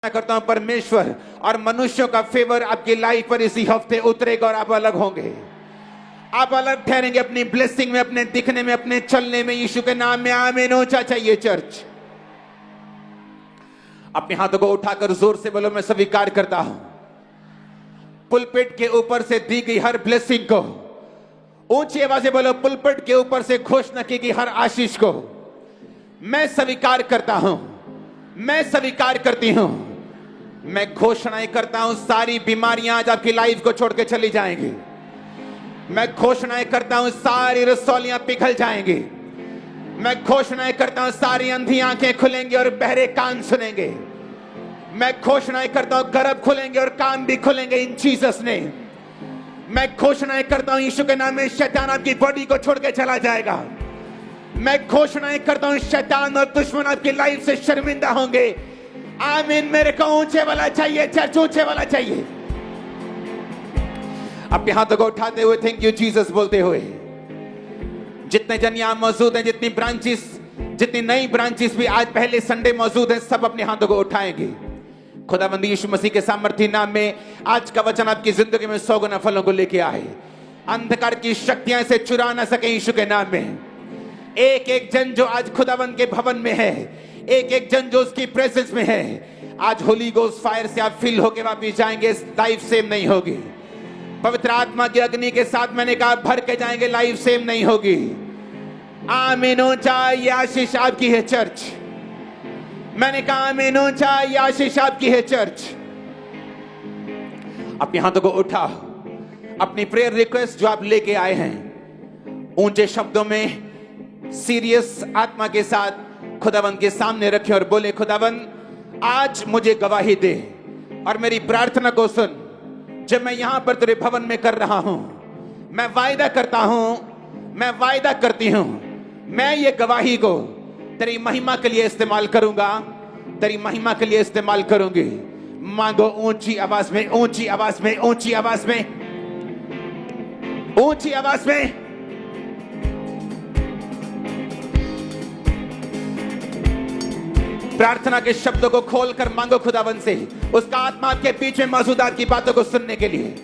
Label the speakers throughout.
Speaker 1: करता हूं परमेश्वर और मनुष्यों का फेवर आपकी लाइफ पर इसी हफ्ते उतरेगा और आप अलग होंगे। आप अलग ठहरेंगे अपनी ब्लेसिंग में, अपने दिखने में, अपने चलने में। यीशु के नाम में आमीन। ऊंचा चाहिए चर्च। अपने हाथों को उठाकर जोर से बोलो, मैं स्वीकार करता हूं पुलपिट के ऊपर से दी गई हर ब्लेसिंग को। ऊंची आवाज से बोलो, पुलपिट के ऊपर से घोषणा की गई हर आशीष को मैं स्वीकार करता हूं, मैं स्वीकार करती हूं। मैं घोषणाएं करता हूं सारी बीमारियां आज आपकी लाइफ को छोड़ के चली जाएंगी। मैं घोषणाएं करता हूं सारी रसौलियां पिघल जाएंगी। मैं घोषणाएं करता हूं सारी अंधी आंखें खुलेंगी और बहरे कान सुनेंगे। मैं घोषणाएं करता हूं गर्भ खुलेंगे और कान भी खुलेंगे इन जीसस ने। मैं घोषणाएं करता हूं यीशु के नाम में शैतान आपकी बॉडी को छोड़ के चला जाएगा। मैं घोषणाएं करता हूं शैतान और दुश्मन आपकी लाइफ से शर्मिंदा होंगे। आमीन। मेरे को ऊंचे वाला चाहिए चर्च, ऊंचे वाला चाहिए। अपने हाथों को उठाते हुए थैंक यू जीसस बोलते हुए, जितने जन यहां मौजूद हैं, जितनी ब्रांचेस, जितनी नई ब्रांचेस भी आज पहले संडे मौजूद हैं, सब अपने हाथों को उठाएंगे। खुदावंद यीशु मसीह के सामर्थी नाम में आज का वचन आपकी जिंदगी में 100 गुना फलों को लेके आए। अंधकार की शक्तियां इसे चुरा ना सके यीशु के नाम में। एक एक जन जो आज खुदावंद के भवन में है, एक एक जन जो उसकी प्रेजेंस में है, आज होली गोस्ट फायर से आप फील होके वापिस जाएंगे। लाइफ सेम नहीं होगी। पवित्र आत्मा की अग्नि के साथ मैंने कहा भर के जाएंगे, लाइफ सेम नहीं होगी। आमीन। ऊंचा ये आशीष आपकी है चर्च। मैंने कहा आमीन। ऊंचा ये आशीष आपकी है चर्च। अपने हाथों को उठाओ, अपनी प्रेयर रिक्वेस्ट जो आप लेके आए हैं ऊंचे शब्दों में सीरियस आत्मा के साथ खुदावंद के सामने रखें और बोले, खुदावंद आज मुझे गवाही दे और मेरी प्रार्थना को सुन। जब मैं यहां पर तेरे भवन में कर रहा हूं, मैं वायदा करता हूं, मैं वायदा करती हूं, मैं ये गवाही को तेरी महिमा के लिए इस्तेमाल करूंगा, तेरी महिमा के लिए इस्तेमाल करूंगी। मांगो ऊंची आवाज में, ऊंची आवाज में, ऊंची आवाज में, ऊंची आवाज में। प्रार्थना के शब्दों को खोलकर मांगो खुदावन से, उसका आत्मा आपके बीच में मौजूद आपकी बातों को सुनने के लिए।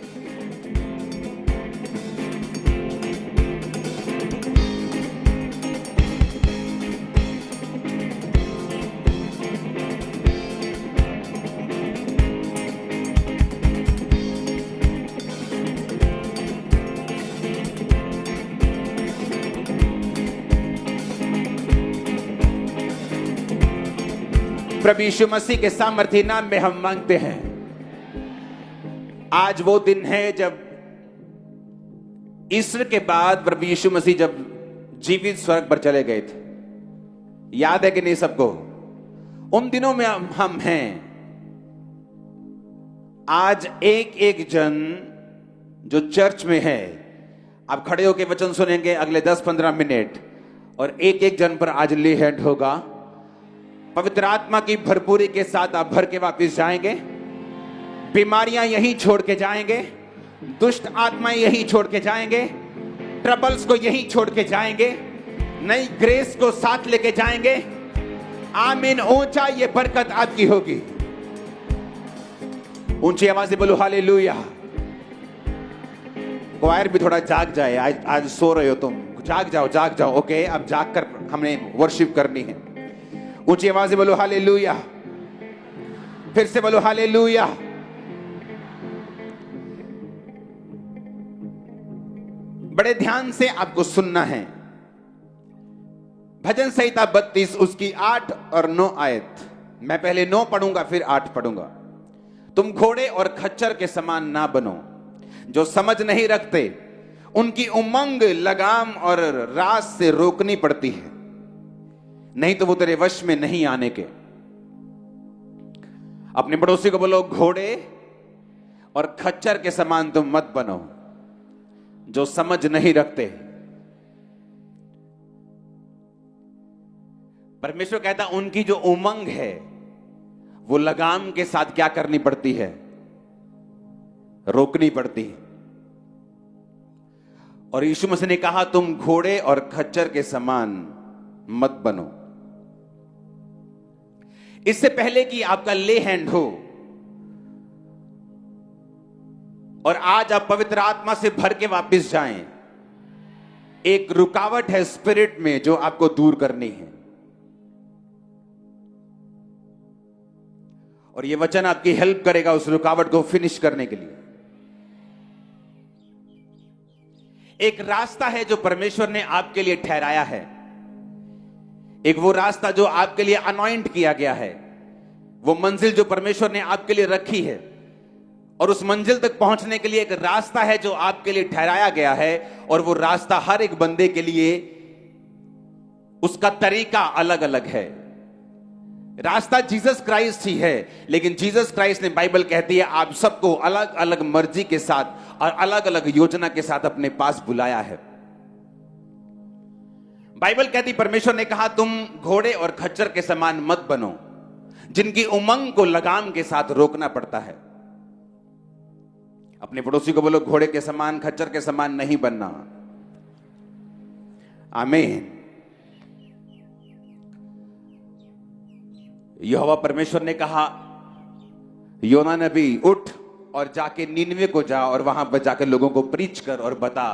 Speaker 1: प्रभु यीशु मसीह के सामर्थी नाम में हम मांगते हैं। आज वो दिन है जब ईस्टर के बाद प्रभु यीशु मसीह जब जीवित स्वर्ग पर चले गए थे। याद है कि नहीं सबको? उन दिनों में हम हैं। आज एक एक जन जो चर्च में है, आप खड़े होकर वचन सुनेंगे अगले 10-15 मिनट, और एक एक जन पर आज ले हैंड होगा। पवित्र आत्मा की भरपूरी के साथ आप भर के वापस जाएंगे। बीमारियां यहीं छोड़ के जाएंगे, दुष्ट आत्माएं यहीं छोड़ के जाएंगे, ट्रबल्स को यहीं छोड़ के जाएंगे, नई ग्रेस को साथ लेके जाएंगे। आमीन। ऊंचा ये बरकत आपकी होगी। ऊंची आवाज से बोलो हालेलुया। क्वायर भी थोड़ा जाग जाए। आज सो रहे हो तुम, जाग जाओ, जाग जाओ। ओके, अब जाग कर हमने वर्शिप करनी है। ऊंची आवाज से बोलो हालेलुया। फिर से बोलो हालेलुया। बड़े ध्यान से आपको सुनना है। भजन संहिता 32 उसकी 8 और 9 आयत। मैं पहले 9 पढ़ूंगा फिर 8 पढ़ूंगा। तुम घोड़े और खच्चर के समान ना बनो, जो समझ नहीं रखते। उनकी उमंग लगाम और रास से रोकनी पड़ती है, नहीं तो वो तेरे वश में नहीं आने के। अपने पड़ोसी को बोलो, घोड़े और खच्चर के समान तुम मत बनो, जो समझ नहीं रखते। परमेश्वर कहता उनकी जो उमंग है वो लगाम के साथ क्या करनी पड़ती है? रोकनी पड़ती है। और यीशु मसीह ने कहा तुम घोड़े और खच्चर के समान मत बनो। इससे पहले कि आपका ले हैंड हो और आज आप पवित्र आत्मा से भर के वापस जाएं, एक रुकावट है स्पिरिट में जो आपको दूर करनी है। और यह वचन आपकी हेल्प करेगा उस रुकावट को फिनिश करने के लिए। एक रास्ता है जो परमेश्वर ने आपके लिए ठहराया है, एक वो रास्ता जो आपके लिए अनॉइंट किया गया है, वो मंजिल जो परमेश्वर ने आपके लिए रखी है। और उस मंजिल तक पहुंचने के लिए एक रास्ता है जो आपके लिए ठहराया गया है, और वो रास्ता हर एक बंदे के लिए उसका तरीका अलग अलग है। रास्ता जीसस क्राइस्ट ही है, लेकिन जीसस क्राइस्ट ने, बाइबल कहती है, आप सबको अलग अलग मर्जी के साथ और अलग अलग योजना के साथ अपने पास बुलाया है। बाइबल कहती, परमेश्वर ने कहा तुम घोड़े और खच्चर के समान मत बनो, जिनकी उमंग को लगाम के साथ रोकना पड़ता है। अपने पड़ोसी को बोलो, घोड़े के समान, खच्चर के समान नहीं बनना। आमीन। यहोवा परमेश्वर ने कहा, योना नबी उठ और जाके नीनवे को जा और वहां पर जाकर लोगों को प्रीच कर और बता,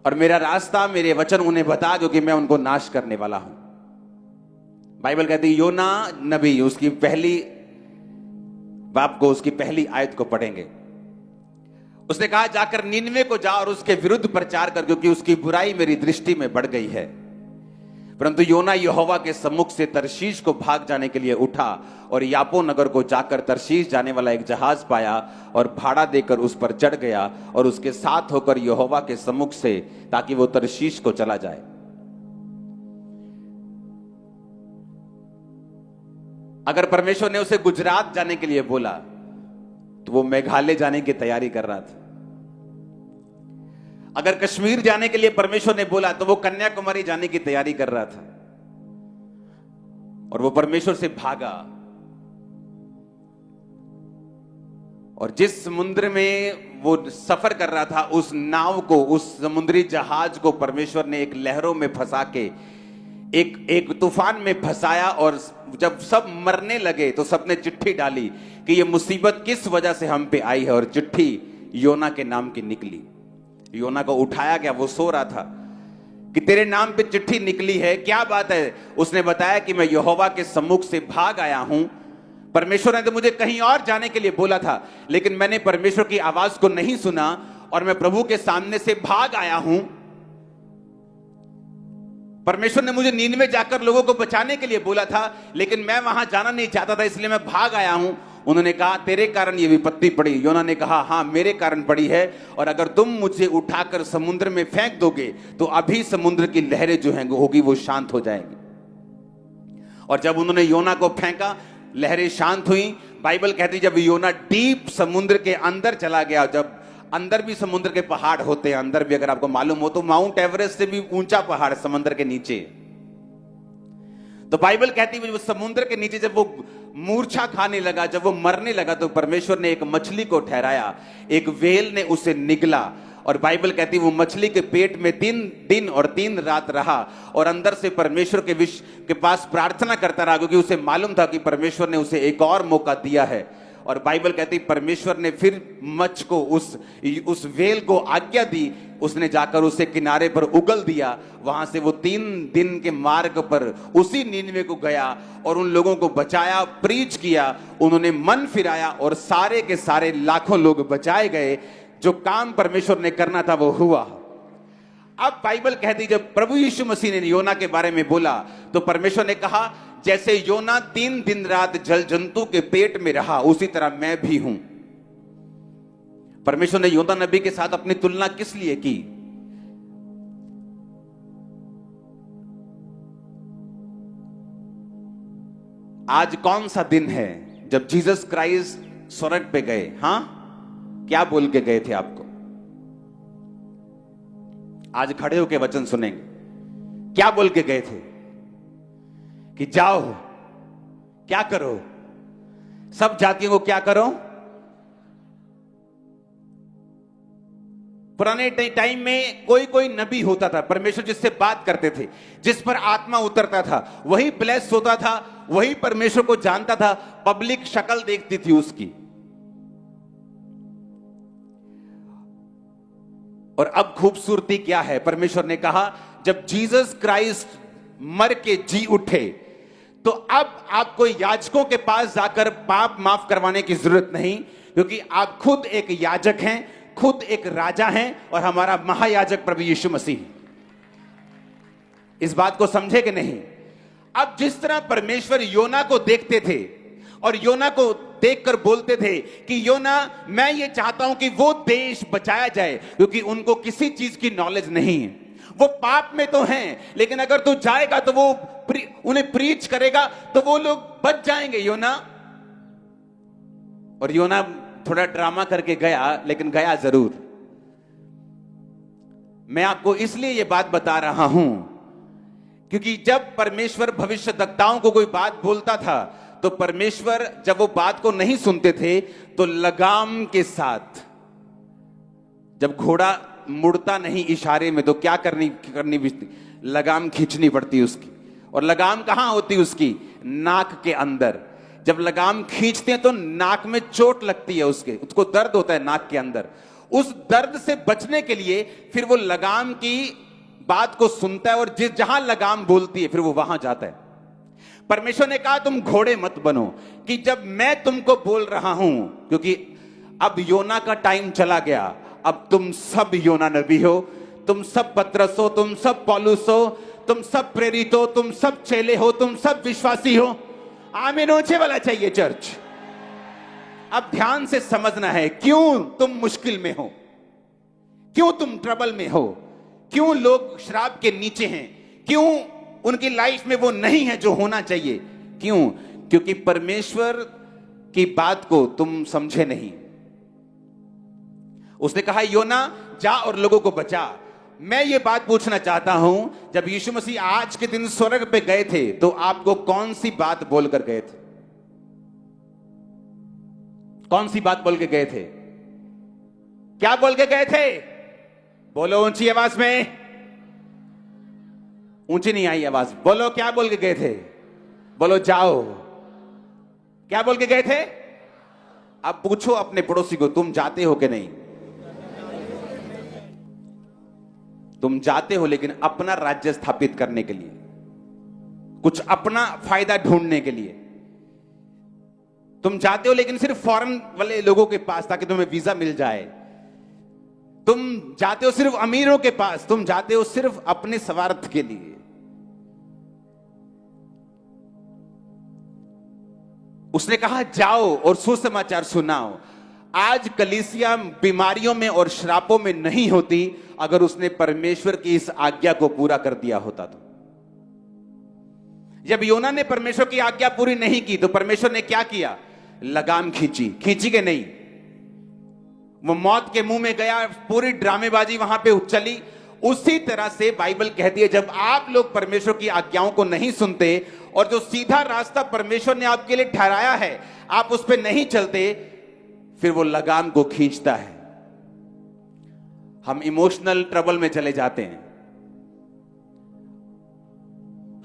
Speaker 1: और मेरा रास्ता, मेरे वचन उन्हें बता जो कि मैं उनको नाश करने वाला हूं। बाइबल कहती है, योना नबी, उसकी पहली बाप को, उसकी पहली आयत को पढ़ेंगे। उसने कहा, जाकर नीनवे को जा और उसके विरुद्ध प्रचार कर, क्योंकि उसकी बुराई मेरी दृष्टि में बढ़ गई है। परंतु योना यहोवा के सम्मुख से तरशीश को भाग जाने के लिए उठा और यापो नगर को जाकर तरशीश जाने वाला एक जहाज पाया और भाड़ा देकर उस पर चढ़ गया और उसके साथ होकर यहोवा के सम्मुख से, ताकि वो तरशीश को चला जाए। अगर परमेश्वर ने उसे गुजरात जाने के लिए बोला तो वो मेघालय जाने की तैयारी कर रहा था। अगर कश्मीर जाने के लिए परमेश्वर ने बोला तो वो कन्याकुमारी जाने की तैयारी कर रहा था, और वो परमेश्वर से भागा। और जिस समुद्र में वो सफर कर रहा था, उस नाव को, उस समुद्री जहाज को परमेश्वर ने एक लहरों में फंसा के एक तूफान में फंसाया। और जब सब मरने लगे तो सबने चिट्ठी डाली कि ये मुसीबत किस वजह से हम पे आई है, और चिट्ठी योना के नाम की निकली। योना को उठाया गया, वो सो रहा था, कि तेरे नाम पे चिट्ठी निकली है, क्या बात है। उसने बताया कि मैं यहोवा के सम्मुख से भाग आया हूं, परमेश्वर ने तो मुझे कहीं और जाने के लिए बोला था, लेकिन मैंने परमेश्वर की आवाज को नहीं सुना और मैं प्रभु के सामने से भाग आया हूं। परमेश्वर ने मुझे नीनवे जाकर लोगों को बचाने के लिए बोला था, लेकिन मैं वहां जाना नहीं चाहता था, इसलिए मैं भाग आया हूं। उन्होंने कहा, तेरे कारण ये विपत्ति पड़ी। योना ने कहा, हां मेरे कारण पड़ी है, और अगर तुम मुझे उठाकर समुद्र में फेंक दोगे तो अभी समुद्र की लहरें जो हैं होगी वो शांत हो जाएंगी। और जब उन्होंने योना को फेंका, लहरें शांत हुई। बाइबल कहती, जब योना डीप समुद्र के अंदर चला गया, जब अंदर भी समुद्र के पहाड़ होते हैं, अंदर भी, अगर आपको मालूम हो तो माउंट एवरेस्ट से भी ऊंचा पहाड़ समुद्र के नीचे। तो बाइबल कहती है, वो समुद्र के नीचे जब वो मूर्छा खाने लगा, जब वो मरने लगा, तो परमेश्वर ने एक मछली को ठहराया, एक वेल ने उसे निगला। और बाइबल कहती है, वो मछली के पेट में 3 दिन और 3 रात रहा, और अंदर से परमेश्वर के पास प्रार्थना करता रहा, क्योंकि उसे मालूम था कि परमेश्वर ने उसे एक और मौका दिया है। और बाइबल कहती, परमेश्वर ने फिर मच्छ को, उस वेल को आज्ञा दी, उसने जाकर उसे किनारे पर उगल दिया। वहां से वो 3 दिन के मार्ग पर उसी नीनवे को गया और उन लोगों को बचाया, प्रीच किया, उन्होंने मन फिराया, और सारे के सारे लाखों लोग बचाए गए। जो काम परमेश्वर ने करना था वो हुआ। अब बाइबल कहती, जब प्रभु यीशु मसीह ने योना के बारे में बोला तो परमेश्वर ने कहा, जैसे योना 3 दिन रात जल जंतु के पेट में रहा, उसी तरह मैं भी हूं। परमेश्वर ने योना नबी के साथ अपनी तुलना किस लिए की? आज कौन सा दिन है जब जीसस क्राइस्ट स्वर्ग पे गए? हां, क्या बोल के गए थे आपको? आज खड़े होकर वचन सुनेंगे। क्या बोल के गए थे? कि जाओ, क्या करो? सब जातियों को क्या करो? पुराने टाइम में कोई नबी होता था, परमेश्वर जिससे बात करते थे, जिस पर आत्मा उतरता था, वही ब्लेस होता था, वही परमेश्वर को जानता था, पब्लिक शक्ल देखती थी उसकी। और अब खूबसूरती क्या है, परमेश्वर ने कहा जब जीसस क्राइस्ट मर के जी उठे तो अब आपको याजकों के पास जाकर पाप माफ करवाने की जरूरत नहीं, क्योंकि आप खुद एक याजक हैं, खुद एक राजा हैं, और हमारा महायाजक प्रभु यीशु मसीह। इस बात को समझे कि नहीं? अब जिस तरह परमेश्वर योना को देखते थे और योना को देखकर बोलते थे कि योना, मैं ये चाहता हूं कि वो देश बचाया जाए, क्योंकि उनको किसी चीज की नॉलेज नहीं है, वो पाप में तो हैं, लेकिन अगर तू जाएगा तो वो उन्हें प्रीच करेगा तो वो लोग बच जाएंगे योना। और योना थोड़ा ड्रामा करके गया, लेकिन गया जरूर। मैं आपको इसलिए ये बात बता रहा हूं क्योंकि जब परमेश्वर भविष्यद्वक्ताओं को कोई बात बोलता था तो परमेश्वर जब वो बात को नहीं सुनते थे तो लगाम के साथ, जब घोड़ा मुड़ता नहीं इशारे में तो क्या करनी लगाम खींचनी पड़ती उसकी। और लगाम कहां होती उसकी? नाक के अंदर। जब लगाम खींचते हैं तो नाक में चोट लगती है, उसको दर्द होता है नाक के अंदर। उस दर्द से बचने के लिए फिर वो लगाम की बात को सुनता है और जहां लगाम बोलती है फिर वो वहां जाता है। परमेश्वर ने कहा तुम घोड़े मत बनो, कि जब मैं तुमको बोल रहा हूं, क्योंकि अब योना का टाइम चला गया, अब तुम सब योना नबी हो, तुम सब पतरस हो, तुम सब पौलुस हो, तुम सब प्रेरित हो, तुम सब चेले हो, तुम सब विश्वासी हो। आमीन ऊंचे वाला चाहिए चर्च। अब ध्यान से समझना है क्यों तुम मुश्किल में हो, क्यों तुम ट्रबल में हो, क्यों लोग श्राप के नीचे हैं, क्यों उनकी लाइफ में वो नहीं है जो होना चाहिए। क्यों? क्योंकि परमेश्वर की बात को तुम समझे नहीं। उसने कहा योना जा और लोगों को बचा। मैं ये बात पूछना चाहता हूं, जब यीशु मसीह आज के दिन स्वर्ग पे गए थे तो आपको कौन सी बात बोलकर गए थे? कौन सी बात बोल के गए थे? क्या बोल के गए थे? बोलो ऊंची आवाज में। ऊंची नहीं आई आवाज, बोलो क्या बोल के गए थे? बोलो जाओ। क्या बोल के गए थे? अब पूछो अपने पड़ोसी को, तुम जाते हो कि नहीं? तुम जाते हो लेकिन अपना राज्य स्थापित करने के लिए, कुछ अपना फायदा ढूंढने के लिए। तुम जाते हो लेकिन सिर्फ फॉरेन वाले लोगों के पास ताकि तुम्हें वीजा मिल जाए। तुम जाते हो सिर्फ अमीरों के पास, तुम जाते हो सिर्फ अपने स्वार्थ के लिए। उसने कहा जाओ और सुसमाचार सुनाओ। आज कलीसिया बीमारियों में और श्रापों में नहीं होती अगर उसने परमेश्वर की इस आज्ञा को पूरा कर दिया होता तो। जब योना ने परमेश्वर की आज्ञा पूरी नहीं की तो परमेश्वर ने क्या किया? लगाम खींची के नहीं? वो मौत के मुंह में गया, पूरी ड्रामेबाजी वहां पे चली। उसी तरह से बाइबल कहती है जब आप लोग परमेश्वर की आज्ञाओं को नहीं सुनते और जो सीधा रास्ता परमेश्वर ने आपके लिए ठहराया है आप उस पर नहीं चलते, फिर वो लगाम को खींचता है। हम इमोशनल ट्रबल में चले जाते हैं,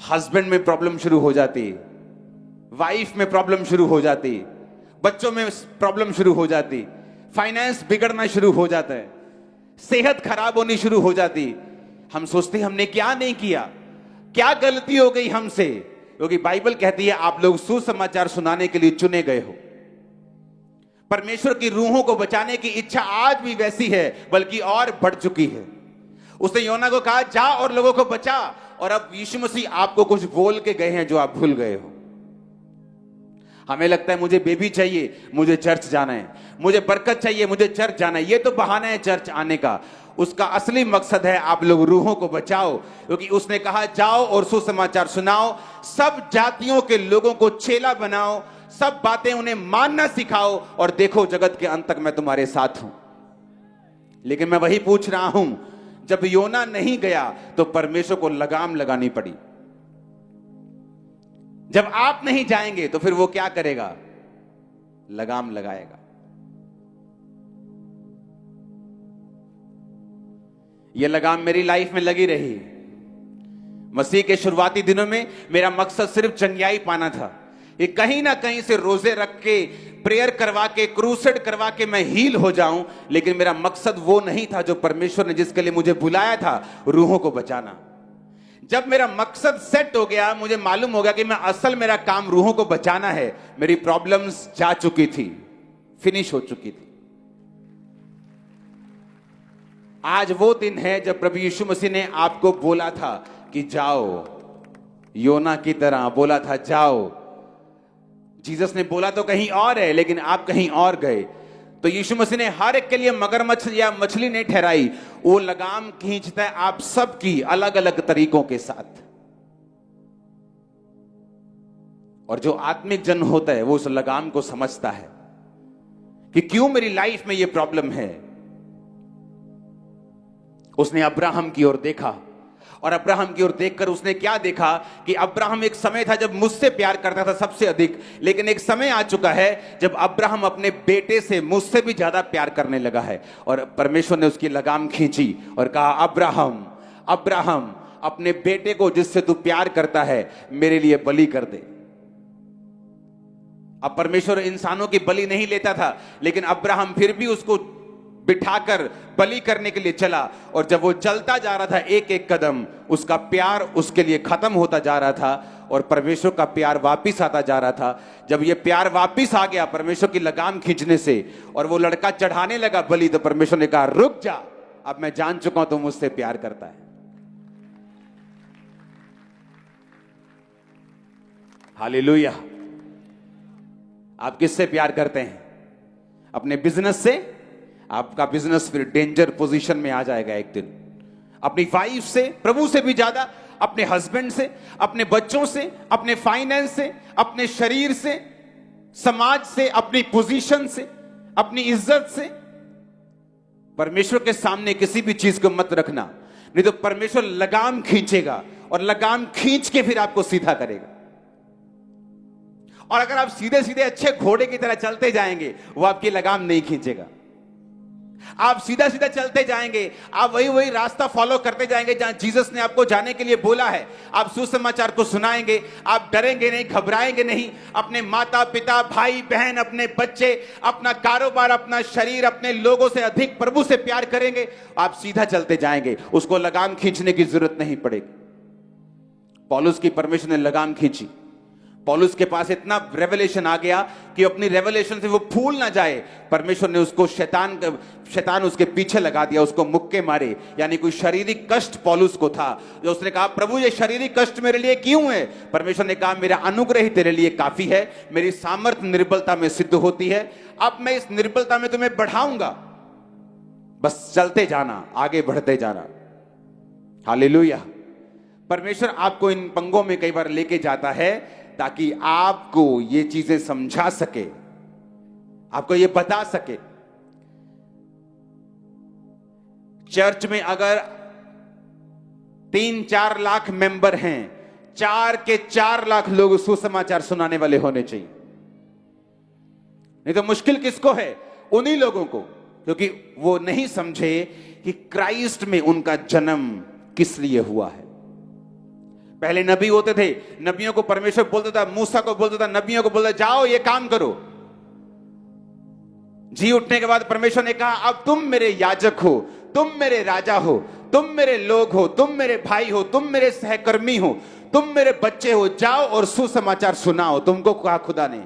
Speaker 1: हस्बैंड में प्रॉब्लम शुरू हो जाती, वाइफ में प्रॉब्लम शुरू हो जाती, बच्चों में प्रॉब्लम शुरू हो जाती, फाइनेंस बिगड़ना शुरू हो जाता है, सेहत खराब होनी शुरू हो जाती। हम सोचते हैं हमने क्या नहीं किया, क्या गलती हो गई हमसे, क्योंकि बाइबल कहती है आप लोग सुसमाचार सुनाने के लिए चुने गए हो। परमेश्वर की रूहों को बचाने की इच्छा आज भी वैसी है, बल्कि और बढ़ चुकी है। उसने योना को कहा जा और लोगों को बचा, और अब यीशु मसीह आपको कुछ बोल के गए हैं जो आप भूल गए हो। हमें लगता है मुझे बेबी चाहिए, मुझे चर्च जाना है, मुझे बरकत चाहिए, मुझे चर्च जाना है। ये तो बहाना है चर्च आने का। उसका असली मकसद है आप लोग रूहों को बचाओ, क्योंकि उसने कहा जाओ और सुसमाचार सुनाओ, सब जातियों के लोगों को चेला बनाओ, सब बातें उन्हें मानना सिखाओ, और देखो जगत के अंत तक मैं तुम्हारे साथ हूं। लेकिन मैं वही पूछ रहा हूं, जब योना नहीं गया तो परमेश्वर को लगाम लगानी पड़ी। जब आप नहीं जाएंगे तो फिर वो क्या करेगा? लगाम लगाएगा। ये लगाम मेरी लाइफ में लगी रही। मसीह के शुरुआती दिनों में मेरा मकसद सिर्फ चंगियाई पाना था। ये कहीं ना कहीं से रोजे रख के, प्रेयर करवा के, क्रूसेड करवा के मैं हील हो जाऊं, लेकिन मेरा मकसद वो नहीं था जो परमेश्वर ने जिसके लिए मुझे बुलाया था, रूहों को बचाना। जब मेरा मकसद सेट हो गया, मुझे मालूम हो गया कि मैं असल मेरा काम रूहों को बचाना है, मेरी प्रॉब्लम्स जा चुकी थी, फिनिश हो चुकी थी। आज वो दिन है जब प्रभु यीशु मसीह ने आपको बोला था कि जाओ, योना की तरह बोला था जाओ। जीसस ने बोला तो कहीं और है, लेकिन आप कहीं और गए। तो यीशु मसीह ने हर एक के लिए मगरमच्छ या मछली नहीं ठहराई, वो लगाम खींचता है आप सबकी अलग अलग तरीकों के साथ। और जो आत्मिक जन होता है वो उस लगाम को समझता है कि क्यों मेरी लाइफ में ये प्रॉब्लम है। उसने अब्राहम की ओर देखा, और अब्राहम की ओर देखकर उसने क्या देखा कि अब्राहम एक समय था जब मुझसे प्यार करता था सबसे अधिक, लेकिन एक समय आ चुका है जब अब्राहम अपने बेटे से मुझसे भी ज्यादा प्यार करने लगा है। और परमेश्वर ने उसकी लगाम खींची और कहा, अब्राहम, अब्राहम, अपने बेटे को जिससे तू प्यार करता है मेरे लिए बलि कर दे। अब परमेश्वर इंसानों की बलि नहीं लेता था, लेकिन अब्राहम फिर भी उसको बिठाकर बलि करने के लिए चला। और जब वो चलता जा रहा था एक एक कदम, उसका प्यार उसके लिए खत्म होता जा रहा था और परमेश्वर का प्यार वापिस आता जा रहा था। जब ये प्यार वापिस आ गया परमेश्वर की लगाम खींचने से, और वो लड़का चढ़ाने लगा बलि, तो परमेश्वर ने कहा, रुक जा, अब मैं जान चुका हूं तुम मुझसे प्यार करता है। हालेलुया। आप किससे प्यार करते हैं? अपने बिजनेस से? आपका बिजनेस फिर डेंजर पोजीशन में आ जाएगा एक दिन। अपनी वाइफ से, प्रभु से भी ज्यादा, अपने हस्बैंड से, अपने बच्चों से, अपने फाइनेंस से, अपने शरीर से, समाज से, अपनी पोजीशन से, अपनी इज्जत से। परमेश्वर के सामने किसी भी चीज को मत रखना, नहीं तो परमेश्वर लगाम खींचेगा और लगाम खींच के फिर आपको सीधा करेगा। और अगर आप सीधे सीधे अच्छे घोड़े की तरह चलते जाएंगे, वो आपकी लगाम नहीं खींचेगा। आप सीधा सीधा चलते जाएंगे, आप वही वही रास्ता फॉलो करते जाएंगे जहां जीसस ने आपको जाने के लिए बोला है। आप सुसमाचार को सुनाएंगे, आप डरेंगे नहीं, घबराएंगे नहीं। अपने माता पिता, भाई बहन, अपने बच्चे, अपना कारोबार, अपना शरीर, अपने लोगों से अधिक प्रभु से प्यार करेंगे। आप सीधा चलते जाएंगे, उसको लगाम खींचने की जरूरत नहीं पड़ेगी। पौलुस की परमेश्वर ने लगाम खींची। पौलुस के पास इतना रेवलेशन आ गया कि अपनी रेवलेशन से वो भूल ना जाए। परमेश्वर ने उसको शैतान उसके पीछे लगा दिया, उसको मुक्के मारे। यानी कोई शारीरिक कष्ट पौलुस को था, जो उसने कहा, प्रभु ये शारीरिक कष्ट मेरे लिए क्यों है? परमेश्वर ने कहा, मेरा अनुग्रह ही तेरे लिए काफी है, मेरी सामर्थ्य निर्बलता में सिद्ध होती है। अब मैं इस निर्बलता में तुम्हें बढ़ाऊंगा, बस चलते जाना, आगे बढ़ते जाना। हालेलुया। परमेश्वर आपको इन पंगों में कई बार लेके जाता है ताकि आपको ये चीजें समझा सके, आपको ये बता सके। चर्च में अगर 3-4 लाख मेंबर हैं, 4 के 4 लाख लोग सुसमाचार सुनाने वाले होने चाहिए। नहीं तो मुश्किल किसको है? उन्हीं लोगों को, क्योंकि वो नहीं समझे कि क्राइस्ट में उनका जन्म किस लिए हुआ है। पहले नबी होते थे, नबियों को परमेश्वर बोलता था, मूसा को बोलता था, नबियों को बोलता, जाओ ये काम करो। जी उठने के बाद परमेश्वर ने कहा, अब तुम मेरे याजक हो, तुम मेरे राजा हो, तुम मेरे लोग हो, तुम मेरे भाई हो, तुम मेरे सहकर्मी हो, तुम मेरे बच्चे हो, जाओ और सुसमाचार सुनाओ। तुमको कहा खुदा ने,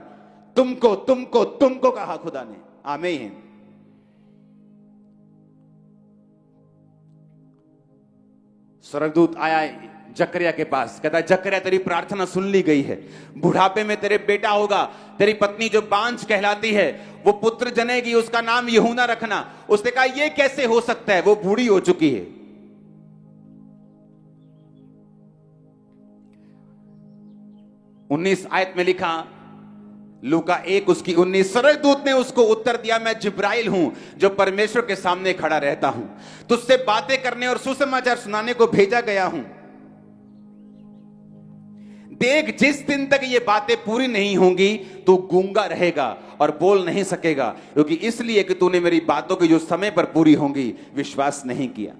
Speaker 1: तुमको तुमको तुमको कहा खुदा ने। आमीन। स्वर्गदूत आया जकरिया के पास, कहता है, जकरिया तेरी प्रार्थना सुन ली गई है, बुढ़ापे में तेरे बेटा होगा, तेरी पत्नी जो बांझ कहलाती है वो पुत्र जनेगी, उसका नाम यूहन्ना रखना। उसने कहा, ये कैसे हो सकता है, वो बूढ़ी हो चुकी है। उन्नीस आयत में लिखा, लूका 1 उसकी 19, स्वर्गदूत ने उसको उत्तर दिया, मैं जिब्राइल हूं जो परमेश्वर के सामने खड़ा रहता हूं, तुझसे बातें करने और सुसमाचार सुनाने को भेजा गया हूं। देख, जिस दिन तक ये बातें पूरी नहीं होंगी तू गूंगा रहेगा और बोल नहीं सकेगा, क्योंकि इसलिए कि तूने मेरी बातों की जो समय पर पूरी होंगी विश्वास नहीं किया।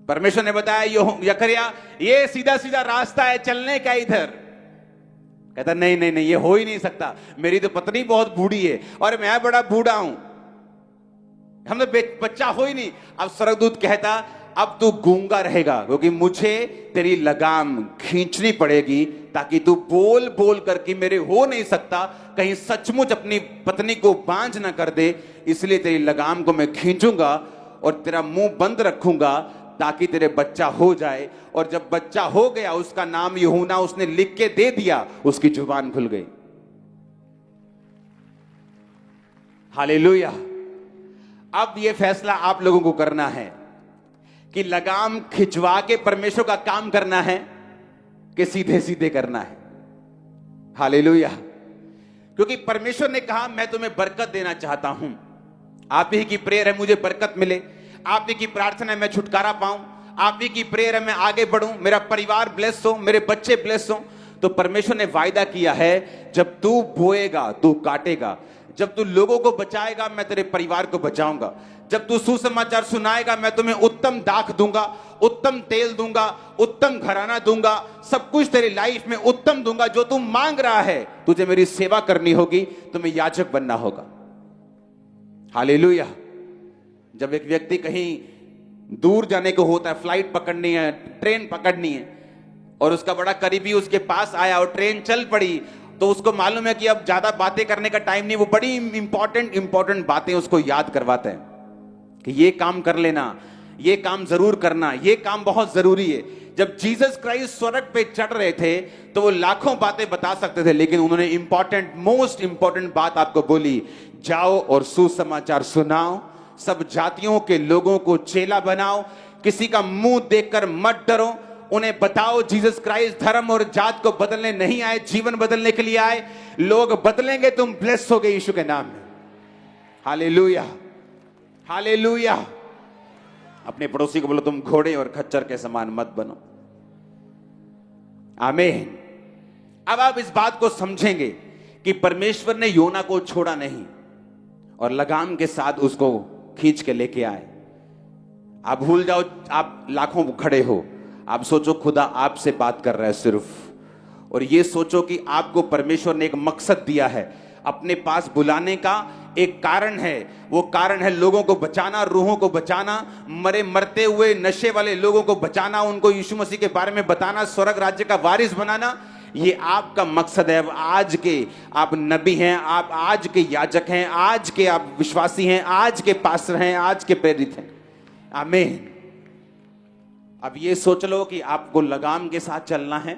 Speaker 1: परमेश्वर ने बताया यकरिया ये सीधा सीधा रास्ता है चलने का इधर। कहता नहीं नहीं नहीं, ये हो ही नहीं सकता, मेरी तो पत्नी बहुत बूढ़ी है और मैं बड़ा बूढ़ा हूं, हम तो बच्चा हो ही नहीं। अब स्वर्गदूत कहता अब तू गूंगा रहेगा, क्योंकि मुझे तेरी लगाम खींचनी पड़ेगी ताकि तू बोल बोल करके मेरे हो नहीं सकता, कहीं सचमुच अपनी पत्नी को बांझ ना कर दे, इसलिए तेरी लगाम को मैं खींचूंगा और तेरा मुंह बंद रखूंगा ताकि तेरे बच्चा हो जाए। और जब बच्चा हो गया, उसका नाम यूहन्ना उसने लिख के दे दिया, उसकी जुबान खुल गई। हालेलुया। अब यह फैसला आप लोगों को करना है कि लगाम खिंचवा के परमेश्वर का काम करना है कि सीधे सीधे करना है। हालेलुया। क्योंकि परमेश्वर ने कहा मैं तुम्हें बरकत देना चाहता हूं, आप ही की प्रेयर है मुझे बरकत मिले, आप ही की प्रार्थना है मैं छुटकारा पाऊं, आप ही की प्रेयर है मैं आगे बढ़ूं, मेरा परिवार ब्लेस हो, मेरे बच्चे ब्लेस हो। तो परमेश्वर ने वायदा किया है जब तू बोएगा तू काटेगा, जब तू लोगों को बचाएगा मैं तेरे परिवार को बचाऊंगा, जब तू सुसमाचार सुनाएगा मैं तुम्हें उत्तम दाख दूंगा, उत्तम तेल दूंगा, उत्तम घराना दूंगा, सब कुछ तेरी लाइफ में उत्तम दूंगा। जो तू मांग रहा है, तुझे मेरी सेवा करनी होगी, तुम्हें याजक बनना होगा। हालेलुया। जब एक व्यक्ति कहीं दूर जाने को होता है, फ्लाइट पकड़नी है, ट्रेन पकड़नी है, और उसका बड़ा करीबी उसके पास आया और ट्रेन चल पड़ी, तो उसको मालूम है कि अब ज्यादा बातें करने का टाइम नहीं, वो बड़ी इंपॉर्टेंट बातें उसको याद करवाते हैं कि ये काम कर लेना, ये काम जरूर करना, ये काम बहुत जरूरी है। जब जीसस क्राइस्ट स्वर्ग पे चढ़ रहे थे तो वो लाखों बातें बता सकते थे, लेकिन उन्होंने मोस्ट इंपॉर्टेंट बात आपको बोली, जाओ और सुसमाचार सुनाओ, सब जातियों के लोगों को चेला बनाओ, किसी का मुंह देखकर मत डरो, उन्हें बताओ जीसस क्राइस्ट धर्म और जात को बदलने नहीं आए, जीवन बदलने के लिए आए। लोग बदलेंगे, तुम ब्लेस हो गए यीशु के नाम में। Hallelujah, hallelujah. अपने पड़ोसी को बोलो तुम घोड़े और खच्चर के समान मत बनो। आमीन। अब आप इस बात को समझेंगे कि परमेश्वर ने योना को छोड़ा नहीं और लगाम के साथ उसको खींच के लेके आए। आप भूल जाओ आप लाखों खड़े हो, आप सोचो खुदा आपसे बात कर रहा है सिर्फ, और ये सोचो कि आपको परमेश्वर ने एक मकसद दिया है, अपने पास बुलाने का एक कारण है। वो कारण है लोगों को बचाना, रूहों को बचाना, मरते हुए नशे वाले लोगों को बचाना, उनको यीशु मसीह के बारे में बताना, स्वर्ग राज्य का वारिस बनाना। ये आपका मकसद है। आज के आप नबी हैं, आप आज के याजक हैं, आज के आप विश्वासी हैं, आज के पास्टर हैं, आज के प्रेरित हैं। आमीन। अब ये सोच लो कि आपको लगाम के साथ चलना है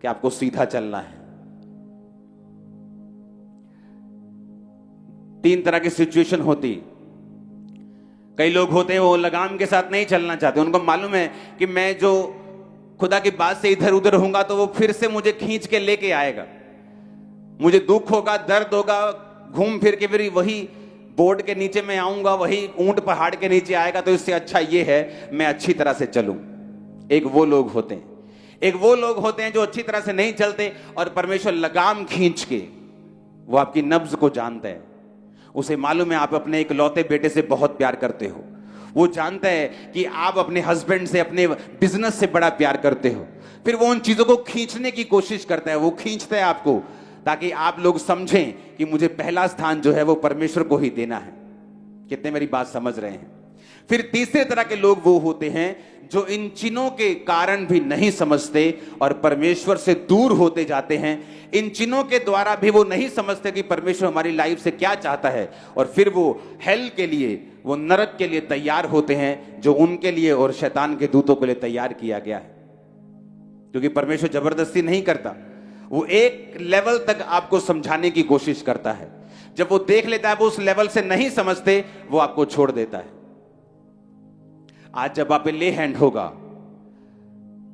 Speaker 1: कि आपको सीधा चलना है। तीन तरह की सिचुएशन होती। कई लोग होते हैं वो लगाम के साथ नहीं चलना चाहते, उनको मालूम है कि मैं जो खुदा की बात से इधर उधर होऊंगा तो वो फिर से मुझे खींच के लेके आएगा, मुझे दुख होगा, दर्द होगा, घूम फिर के फिर वही बोर्ड के नीचे में आऊंगा, वही ऊंट पहाड़ के नीचे आएगा। तो इससे अच्छा ये है मैं अच्छी तरह से चलूं। एक वो लोग होते हैं, एक वो लोग होते हैं जो अच्छी तरह से नहीं चलते और परमेश्वर लगाम खींच के, वो आपकी नब्ज को जानता है, उसे मालूम है आप अपने एक लौते बेटे से बहुत प्यार करते हो, वो जानता है कि आप अपने हस्बैंड से, अपने बिजनेस से बड़ा प्यार करते हो, फिर वो उन चीजों को खींचने की कोशिश करता है। वो खींचता है आपको ताकि आप लोग समझें कि मुझे पहला स्थान जो है वो परमेश्वर को ही देना है। कितने मेरी बात समझ रहे हैं? फिर तीसरे तरह के लोग वो होते हैं जो इन चिन्हों के कारण भी नहीं समझते और परमेश्वर से दूर होते जाते हैं। इन चिन्हों के द्वारा भी वो नहीं समझते कि परमेश्वर हमारी लाइफ से क्या चाहता है, और फिर वो हेल के लिए, वो नरक के लिए तैयार होते हैं, जो उनके लिए और शैतान के दूतों के लिए तैयार किया गया है। क्योंकि परमेश्वर जबरदस्ती नहीं करता, वो एक लेवल तक आपको समझाने की कोशिश करता है। जब वो देख लेता है वो उस लेवल से नहीं समझते, वो आपको छोड़ देता है। आज जब आप पे ले हैंड होगा,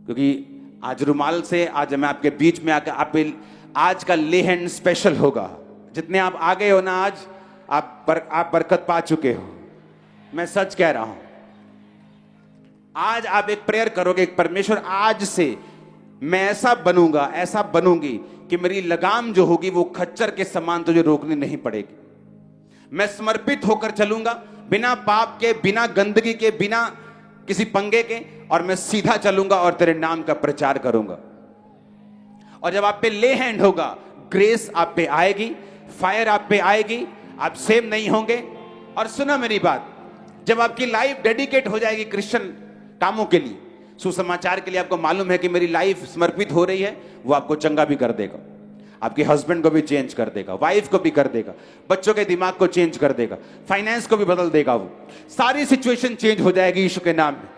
Speaker 1: क्योंकि आज रुमाल से आज मैं आपके बीच में आकर आप पे आज का ले हैंड स्पेशल होगा। जितने आप आ गए हो ना, आज आप बरकत पा चुके हो, मैं सच कह रहा हूं। आज आप एक प्रेयर करोगे, परमेश्वर आज से मैं ऐसा बनूंगा, ऐसा बनूंगी कि मेरी लगाम जो होगी वो खच्चर के समान तुझे रोकनी नहीं पड़ेगी। मैं समर्पित होकर चलूंगा, बिना पाप के, बिना गंदगी के, बिना किसी पंगे के, और मैं सीधा चलूंगा और तेरे नाम का प्रचार करूंगा। और जब आप पे ले हैंड होगा, ग्रेस आप पे आएगी, फायर आप पे आएगी, आप सेम नहीं होंगे। और सुना मेरी बात, जब आपकी लाइफ डेडिकेट हो जाएगी क्रिश्चियन कामों के लिए, सुसमाचार के लिए, आपको मालूम है कि मेरी लाइफ समर्पित हो रही है, वो आपको चंगा भी कर देगा, आपके हस्बैंड को भी चेंज कर देगा, वाइफ को भी कर देगा, बच्चों के दिमाग को चेंज कर देगा, फाइनेंस को भी बदल देगा। वो सारी सिचुएशन चेंज हो जाएगी यीशु के नाम में।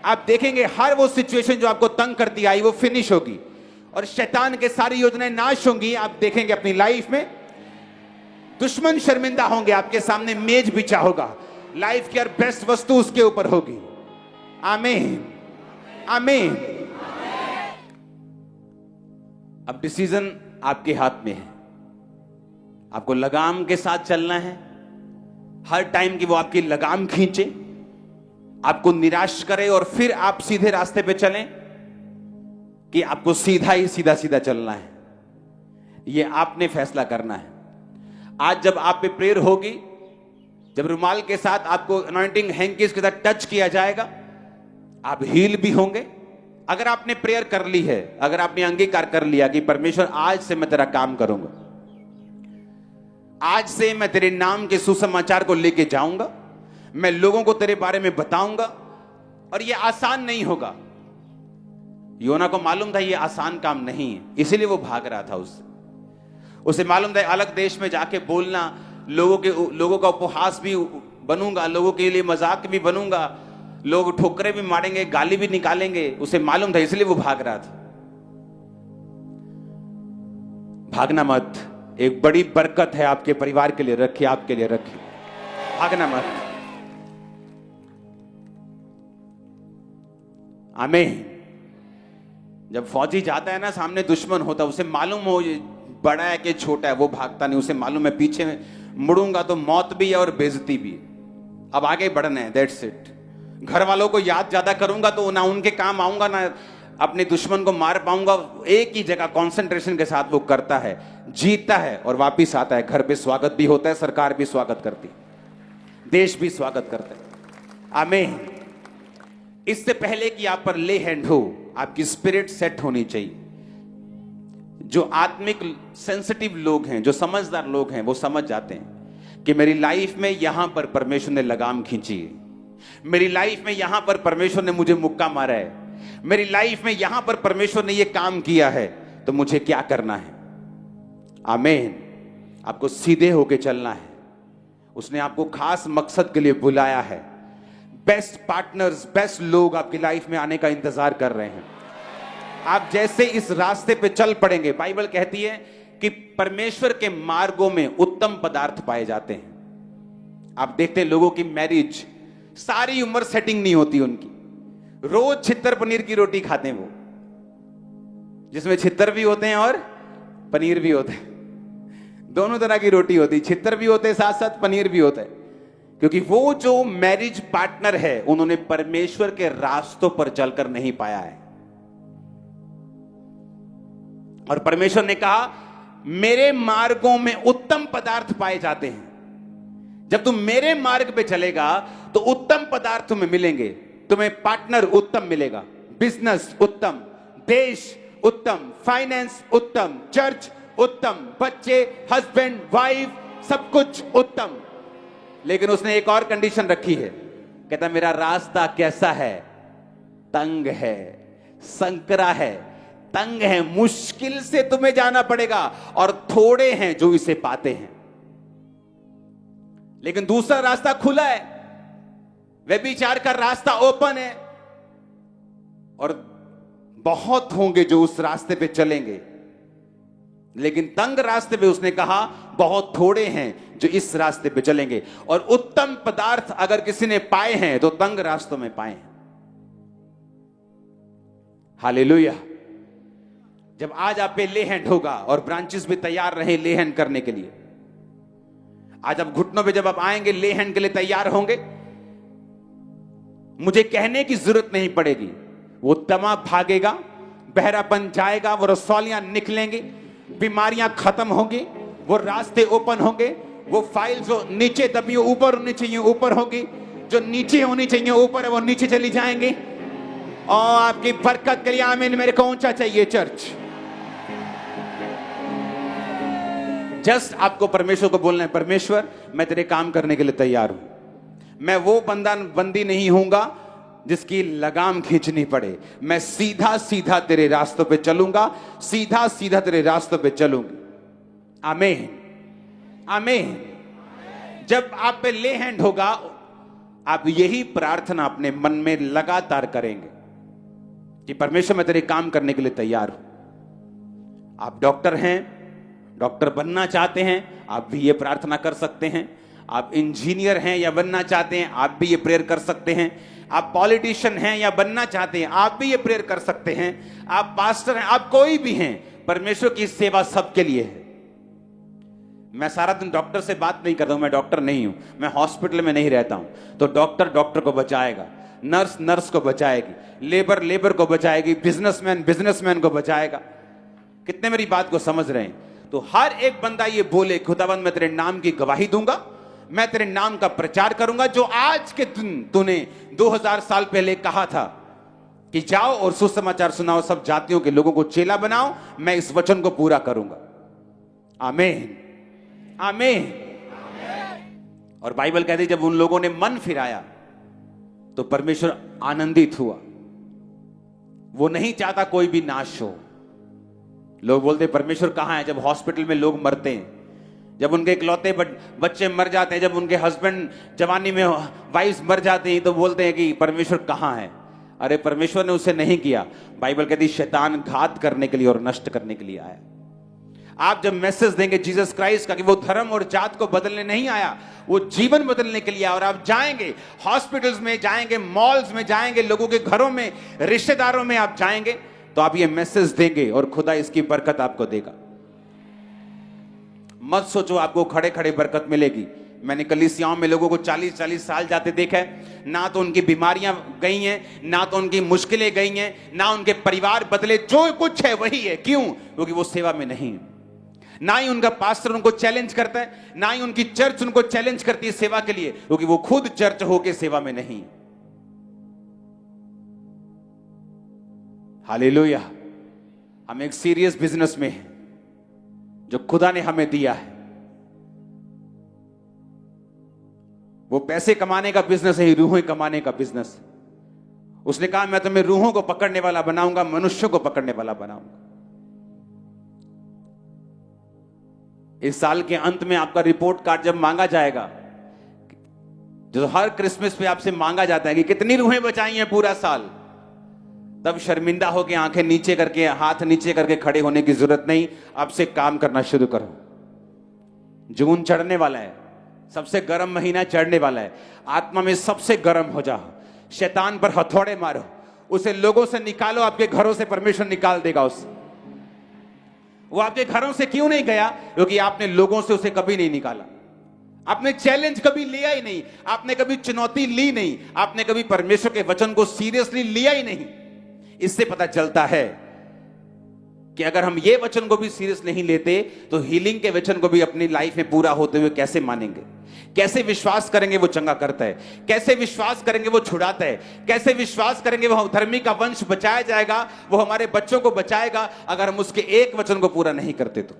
Speaker 1: आप देखेंगे हर वो सिचुएशन जो आपको तंग करती आई वो फिनिश होगी, और शैतान के सारी योजनाएं नाश होंगी। आप देखेंगे अपनी लाइफ में दुश्मन शर्मिंदा होंगे, आपके सामने मेज बिछा होगा, लाइफ की हर बेस्ट वस्तु उसके ऊपर होगी। आमीन, आमीन। अब डिसीजन आपके हाथ में है, आपको लगाम के साथ चलना है। हर टाइम की वो आपकी लगाम खींचे, आपको निराश करे, और फिर आप सीधे रास्ते पे चलें, कि आपको सीधा ही सीधा सीधा चलना है। ये आपने फैसला करना है। आज जब आप पे प्रेयर होगी, जब रुमाल के साथ आपको अनॉइंटिंग हैंकीज के साथ टच किया जाएगा, आप हील भी होंगे। अगर आपने प्रेयर कर ली है, अगर आपने अंगीकार कर लिया कि परमेश्वर आज से मैं तेरा काम करूंगा, आज से मैं तेरे नाम के सुसमाचार को लेके जाऊंगा, मैं लोगों को तेरे बारे में बताऊंगा, और यह आसान नहीं होगा। योना को मालूम था ये आसान काम नहीं है, इसीलिए वो भाग रहा था। उसे मालूम था अलग देश में जाके बोलना, लोगों का उपहास भी बनूंगा, लोगों के लिए मजाक भी बनूंगा, लोग ठोकरे भी मारेंगे, गाली भी निकालेंगे। उसे मालूम था, इसलिए वो भाग रहा था। भागना मत, एक बड़ी बरकत है आपके परिवार के लिए रखिए, आपके लिए रखिए, भागना मत। आमीन। जब फौजी जाता है ना, सामने दुश्मन होता है, उसे मालूम हो ये बड़ा है कि छोटा है, वो भागता नहीं। उसे मालूम है पीछे में मुड़ूंगा तो मौत भी है और बेइज्जती भी है। अब आगे बढ़ना है, दैट्स इट। घर वालों को याद ज्यादा करूंगा तो ना उनके काम आऊंगा, ना अपने दुश्मन को मार पाऊंगा। एक ही जगह कंसंट्रेशन के साथ वो करता है, जीतता है और वापिस आता है। घर पे स्वागत भी होता है, सरकार भी स्वागत करती, देश भी स्वागत करता है। आमीन। इससे पहले कि आप पर ले हैंड हो, आपकी स्पिरिट सेट होनी चाहिए। जो आत्मिक सेंसिटिव लोग हैं, जो समझदार लोग हैं, वो समझ जाते हैं कि मेरी लाइफ में यहां पर परमेश्वर ने लगाम खींची है, मेरी लाइफ में यहां पर परमेश्वर ने मुझे मुक्का मारा है, मेरी लाइफ में यहां पर परमेश्वर ने यह काम किया है, तो मुझे क्या करना है। आमीन। आपको सीधे होके चलना है। उसने आपको खास मकसद के लिए बुलाया है। बेस्ट पार्टनर्स, बेस्ट लोग आपकी लाइफ में आने का इंतजार कर रहे हैं। आप जैसे इस रास्ते पे चल पड़ेंगे, बाइबल कहती है कि परमेश्वर के मार्गों में उत्तम पदार्थ पाए जाते हैं। आप देखते हैं लोगों की मैरिज, सारी उम्र सेटिंग नहीं होती उनकी, रोज छित्तर पनीर की रोटी खाते हैं वो, जिसमें छित्तर भी होते हैं और पनीर भी होते हैं। दोनों तरह की रोटी होती, छित्तर भी होते हैं, साथ साथ पनीर भी होता है। क्योंकि वो जो मैरिज पार्टनर है, उन्होंने परमेश्वर के रास्तों पर चलकर नहीं पाया है। और परमेश्वर ने कहा मेरे मार्गों में उत्तम पदार्थ पाए जाते हैं। जब तुम मेरे मार्ग पे चलेगा तो उत्तम पदार्थ तुम्हें मिलेंगे। तुम्हें पार्टनर उत्तम मिलेगा, बिजनेस उत्तम, देश उत्तम, फाइनेंस उत्तम, चर्च उत्तम, बच्चे, हस्बैंड, वाइफ, सब कुछ उत्तम। लेकिन उसने एक और कंडीशन रखी है, कहता मेरा रास्ता कैसा है, तंग है, संकरा है, तंग है, मुश्किल से तुम्हें जाना पड़ेगा, और थोड़े हैं जो इसे पाते हैं। लेकिन दूसरा रास्ता खुला है, व्यभिचार का रास्ता ओपन है, और बहुत होंगे जो उस रास्ते पे चलेंगे। लेकिन तंग रास्ते पे उसने कहा बहुत थोड़े हैं जो इस रास्ते पे चलेंगे। और उत्तम पदार्थ अगर किसी ने पाए हैं तो तंग रास्तों में पाए हैं। हालेलुया। जब आज आप पे ले हैंड होगा और ब्रांचेस भी तैयार रहे ले हैंड करने के लिए, आज आप घुटनों पे जब आप आएंगे ले हैंड के लिए तैयार होंगे, मुझे कहने की जरूरत नहीं पड़ेगी, वो तमा भागेगा, बहरापन जाएगा, वो रसौलियां निकलेंगी, बीमारियां खत्म होंगी, वो रास्ते ओपन होंगे, वो फाइल जो नीचे दबी ऊपर होनी चाहिए ऊपर होगी, जो नीचे होनी चाहिए ऊपर है वो नीचे चली जाएंगी। और आपकी बरकत के लिए आमीन। मेरे को ऊंचा चाहिए चर्च। जस्ट आपको परमेश्वर को बोलना है, परमेश्वर मैं तेरे काम करने के लिए तैयार हूं। मैं वो बंदी नहीं हूंगा जिसकी लगाम खींचनी पड़े। मैं सीधा सीधा तेरे रास्तों पे चलूंगा, सीधा सीधा तेरे रास्तों पे चलूंगी। आमीन, आमीन। जब आप पे ले हैंड होगा, आप यही प्रार्थना अपने मन में लगातार करेंगे कि परमेश्वर मैं तेरे काम करने के लिए तैयार हूं। आप डॉक्टर हैं, डॉक्टर बनना चाहते हैं, आप भी ये प्रार्थना कर सकते हैं। आप इंजीनियर हैं या बनना चाहते हैं, आप भी ये प्रेयर कर सकते हैं। आप पॉलिटिशियन हैं या बनना चाहते हैं, आप भी ये प्रेयर कर सकते हैं। आप पास्टर हैं, आप कोई भी हैं, परमेश्वर की सेवा सबके लिए है। मैं सारा दिन डॉक्टर से बात नहीं करता हूं, मैं डॉक्टर नहीं हूं, मैं हॉस्पिटल में नहीं रहता हूं। तो डॉक्टर डॉक्टर को बचाएगा, नर्स नर्स को बचाएगी, लेबर लेबर को बचाएगी, बिजनेसमैन बिजनेसमैन को बचाएगा। कितने मेरी बात को समझ रहे हैं? तो हर एक बंदा ये बोले, खुदावंद मैं तेरे नाम की गवाही दूंगा, मैं तेरे नाम का प्रचार करूंगा। जो आज के दिन तूने 2000 साल पहले कहा था कि जाओ और सुसमाचार सुनाओ, सब जातियों के लोगों को चेला बनाओ, मैं इस वचन को पूरा करूंगा। आमीन, आमीन। और बाइबल कहती है जब उन लोगों ने मन फिराया तो परमेश्वर आनंदित हुआ। वो नहीं चाहता कोई भी नाश हो। लोग बोलते परमेश्वर कहां है? जब हॉस्पिटल में लोग मरते हैं, जब उनके इकलौते बच्चे मर जाते हैं, जब उनके हस्बैंड जवानी में वाइफ मर जाते हैं, तो बोलते हैं कि परमेश्वर कहां है? अरे परमेश्वर ने उसे नहीं किया। बाइबल कहती शैतान घात करने के लिए और नष्ट करने के लिए आया। आप जब मैसेज देंगे जीसस क्राइस्ट का कि वो धर्म और जात को बदलने नहीं आया, वो जीवन बदलने के लिए आया, और आप जाएंगे हॉस्पिटल्स में, जाएंगे मॉल्स में, जाएंगे लोगों के घरों में, रिश्तेदारों में आप जाएंगे, तो आप ये मैसेज देंगे और खुदा इसकी बरकत आपको देगा। मत सोचो आपको खड़े खड़े बरकत मिलेगी। मैंने कलीसियाओं में लोगों को 40-40 साल जाते देखा है, ना तो उनकी बीमारियां गई हैं, ना तो उनकी मुश्किलें गई हैं, ना उनके परिवार बदले, जो कुछ है वही है। क्यों? क्योंकि वो सेवा में नहीं है। ना ही उनका पास्टर उनको चैलेंज करता है, ना ही उनकी चर्च उनको चैलेंज करती है सेवा के लिए, क्योंकि वो खुद चर्च होके सेवा में नहीं। हालेलुया। हम एक सीरियस बिजनेस में हैं जो खुदा ने हमें दिया है। वो पैसे कमाने का बिजनेस है, रूहें कमाने का बिजनेस। उसने कहा मैं तुम्हें रूहों को पकड़ने वाला बनाऊंगा, मनुष्यों को पकड़ने वाला बनाऊंगा। इस साल के अंत में आपका रिपोर्ट कार्ड जब मांगा जाएगा, जो हर क्रिसमस पे आपसे मांगा जाता है कि कितनी रूहें बचाई हैं पूरा साल, तब शर्मिंदा होकर आंखें नीचे करके, हाथ नीचे करके खड़े होने की जरूरत नहीं। अब से काम करना शुरू करो। जून चढ़ने वाला है, सबसे गर्म महीना चढ़ने वाला है। आत्मा में सबसे गर्म हो जाओ, शैतान पर हथौड़े मारो, उसे लोगों से निकालो। आपके घरों से परमेश्वर निकाल देगा उसे। वो आपके घरों से क्यों नहीं गया? क्योंकि आपने लोगों से उसे कभी नहीं निकाला। आपने चैलेंज कभी लिया ही नहीं, आपने कभी चुनौती ली नहीं, आपने कभी परमेश्वर के वचन को सीरियसली लिया ही नहीं। इससे पता चलता है कि अगर हम ये वचन को भी सीरियस नहीं लेते तो हीलिंग के वचन को भी अपनी लाइफ में पूरा होते हुए कैसे मानेंगे? कैसे विश्वास करेंगे वो चंगा करता है? कैसे विश्वास करेंगे वो छुड़ाता है? कैसे विश्वास करेंगे वो धर्मी का वंश बचाया जाएगा, वो हमारे बच्चों को बचाएगा, अगर हम उसके एक वचन को पूरा नहीं करते तो?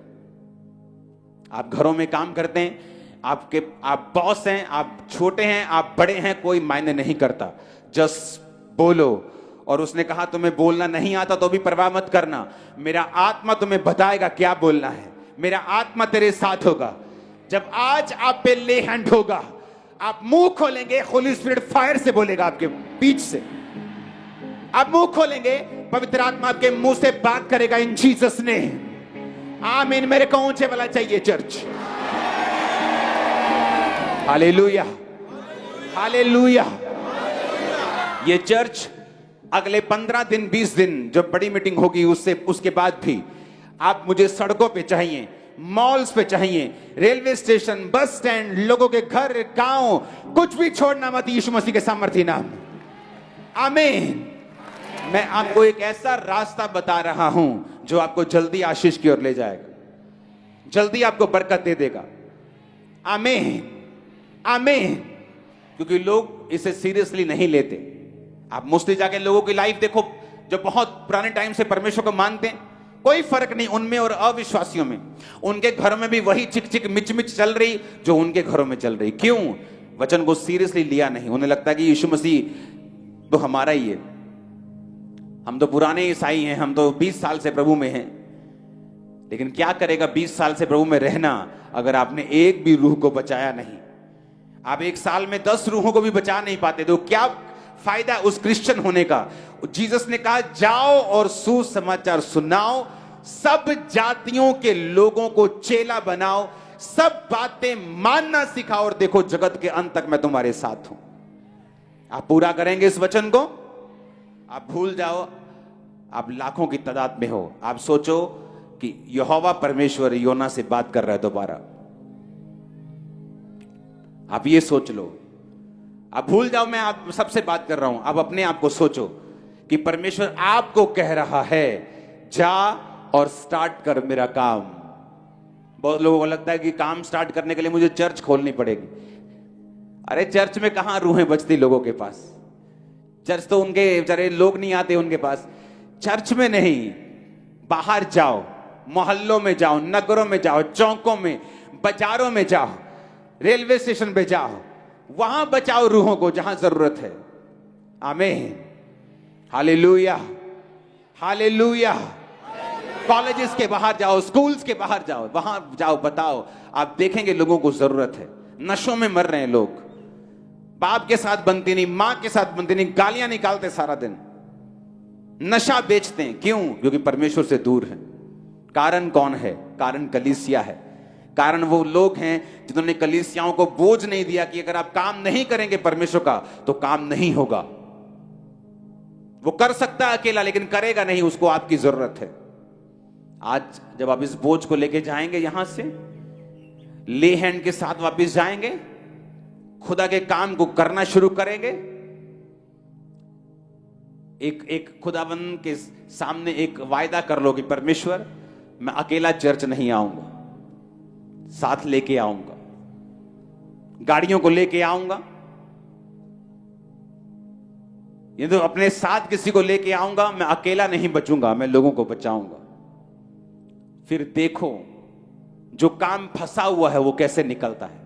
Speaker 1: आप घरों में काम करते हैं, आप बॉस हैं, आप छोटे हैं, आप बड़े हैं, कोई मायने नहीं करता। जस्ट बोलो। और उसने कहा तुम्हें बोलना नहीं आता तो भी परवाह मत करना, मेरा आत्मा तुम्हें बताएगा क्या बोलना है। मेरा आत्मा तेरे साथ होगा। जब आज आप पे ले हैंड होगा, आप मुंह खोलेंगे, होली स्पिरिट फायर से बोलेगा आपके बीच से। आप मुंह खोलेंगे, पवित्र आत्मा आपके मुंह से बात करेगा इन जीसस ने। आमीन। मेरे को ऊंचे वाला चाहिए चर्च। Hallelujah, hallelujah. ये चर्च अगले 15 दिन 20 दिन जब बड़ी मीटिंग होगी, उसके बाद भी आप मुझे सड़कों पे चाहिए, मॉल्स पे चाहिए, रेलवे स्टेशन, बस स्टैंड, लोगों के घर, गांव, कुछ भी छोड़ना मत, यीशु मसीह के सामर्थ्य नाम। आमीन। मैं आपको एक ऐसा रास्ता बता रहा हूं जो आपको जल्दी आशीष की ओर ले जाएगा, जल्दी आपको बरकत दे देगा। आमीन, आमीन। क्योंकि लोग इसे सीरियसली नहीं लेते। आप मोस्टली जाके लोगों की लाइफ देखो जो बहुत पुराने टाइम से परमेश्वर को मानते हैं, कोई फर्क नहीं उनमें और अविश्वासियों में। उनके घरों में भी वही चिक चिक मिच मिच चल रही जो उनके घरों में चल रही। क्यों? वचन को सीरियसली लिया नहीं। उन्हें लगता है कि यीशु मसीह तो हमारा ही है, हम तो पुराने ईसाई हैं, हम तो 20 साल से प्रभु में हैं। लेकिन क्या करेगा 20 साल से प्रभु में रहना अगर आपने एक भी रूह को बचाया नहीं? आप एक साल में 10 रूहों को भी बचा नहीं पाते तो क्या फायदा उस क्रिश्चियन होने का? जीसस ने कहा जाओ और सुसमाचार सुनाओ, सब जातियों के लोगों को चेला बनाओ, सब बातें मानना सिखाओ और देखो जगत के अंत तक मैं तुम्हारे साथ हूं। आप पूरा करेंगे इस वचन को? आप भूल जाओ आप लाखों की तादाद में हो। आप सोचो कि यहोवा परमेश्वर योना से बात कर रहा है दोबारा। आप ये सोच लो। आप भूल जाओ मैं आप सबसे बात कर रहा हूं। आप अपने आप को सोचो कि परमेश्वर आपको कह रहा है जा और स्टार्ट कर मेरा काम। बहुत लोगों को लगता है कि काम स्टार्ट करने के लिए मुझे चर्च खोलनी पड़ेगी। अरे चर्च में कहां रूहें बचती लोगों के पास? चर्च तो उनके बेचारे लोग नहीं आते उनके पास। चर्च में नहीं, बाहर जाओ, मोहल्लों में जाओ, नगरों में जाओ, चौकों में, बाजारों में जाओ, रेलवे स्टेशन पे जाओ, वहां बचाओ रूहों को जहां जरूरत है। आमीन, हालेलुया, हालेलुया। कॉलेजेस के बाहर जाओ, स्कूल्स के बाहर जाओ, वहां जाओ, बताओ। आप देखेंगे लोगों को जरूरत है। नशों में मर रहे हैं लोग, बाप के साथ बनती नहीं, मां के साथ बनती नहीं, गालियां निकालते सारा दिन, नशा बेचते हैं। क्यों? क्योंकि परमेश्वर से दूर है। कारण कौन है? कारण कलीसिया है। कारण वो लोग हैं जिन्होंने कलीसियाओं को बोझ नहीं दिया कि अगर आप काम नहीं करेंगे परमेश्वर का तो काम नहीं होगा। वो कर सकता है अकेला लेकिन करेगा नहीं, उसको आपकी जरूरत है। आज जब आप इस बोझ को लेके जाएंगे, यहां से ले हैंड के साथ वापस जाएंगे, खुदा के काम को करना शुरू करेंगे, एक खुदाबंद के सामने एक वायदा कर लो कि परमेश्वर मैं अकेला चर्च नहीं आऊंगा, साथ लेके आऊंगा, गाड़ियों को लेके आऊंगा, ये तो अपने साथ किसी को लेके आऊंगा, मैं अकेला नहीं बचूंगा, मैं लोगों को बचाऊंगा। फिर देखो जो काम फंसा हुआ है वो कैसे निकलता है,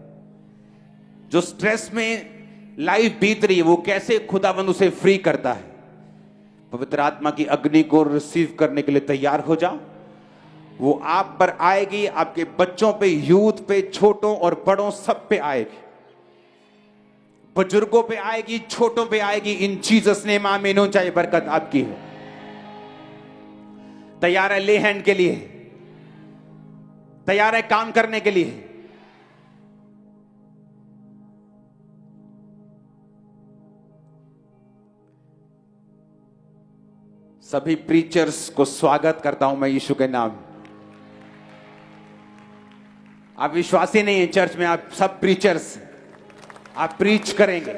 Speaker 1: जो स्ट्रेस में लाइफ बीत रही है वो कैसे खुदाबंद उसे फ्री करता है। पवित्र आत्मा की अग्नि को रिसीव करने के लिए तैयार हो जाओ। वो आप पर आएगी, आपके बच्चों पे, यूथ पे, छोटों और बड़ों सब पे आएगी, बुजुर्गों पे आएगी, छोटों पे आएगी। इन जीसस नेम आमीन। चाहे बरकत आपकी है। तैयार है ले हैंड के लिए? तैयार है काम करने के लिए? सभी प्रीचर्स को स्वागत करता हूं मैं यीशु के नाम। आप विश्वासी नहीं है चर्च में, आप सब प्रीचर्स, आप प्रीच करेंगे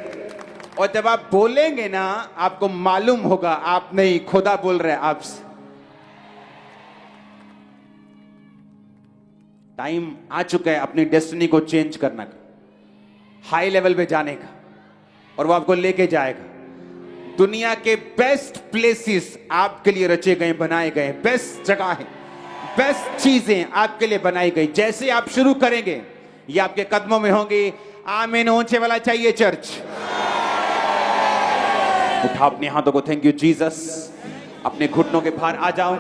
Speaker 1: और जब आप बोलेंगे ना आपको मालूम होगा आप नहीं, खुदा बोल रहे हैं आपसे। टाइम आ चुका है अपनी डेस्टिनी को चेंज करने का, हाई लेवल पे जाने का, और वो आपको लेके जाएगा। दुनिया के बेस्ट प्लेसेस आपके लिए रचे गए, बनाए गए, बेस्ट जगह है, बेस्ट चीजें आपके लिए बनाई गई। जैसे आप शुरू करेंगे ये आपके कदमों में होंगी। आमीन। ऊंचे वाला चाहिए चर्च? उठा अपने हाथों को। Thank you Jesus. अपने घुटनों के बाहर आ जाओ।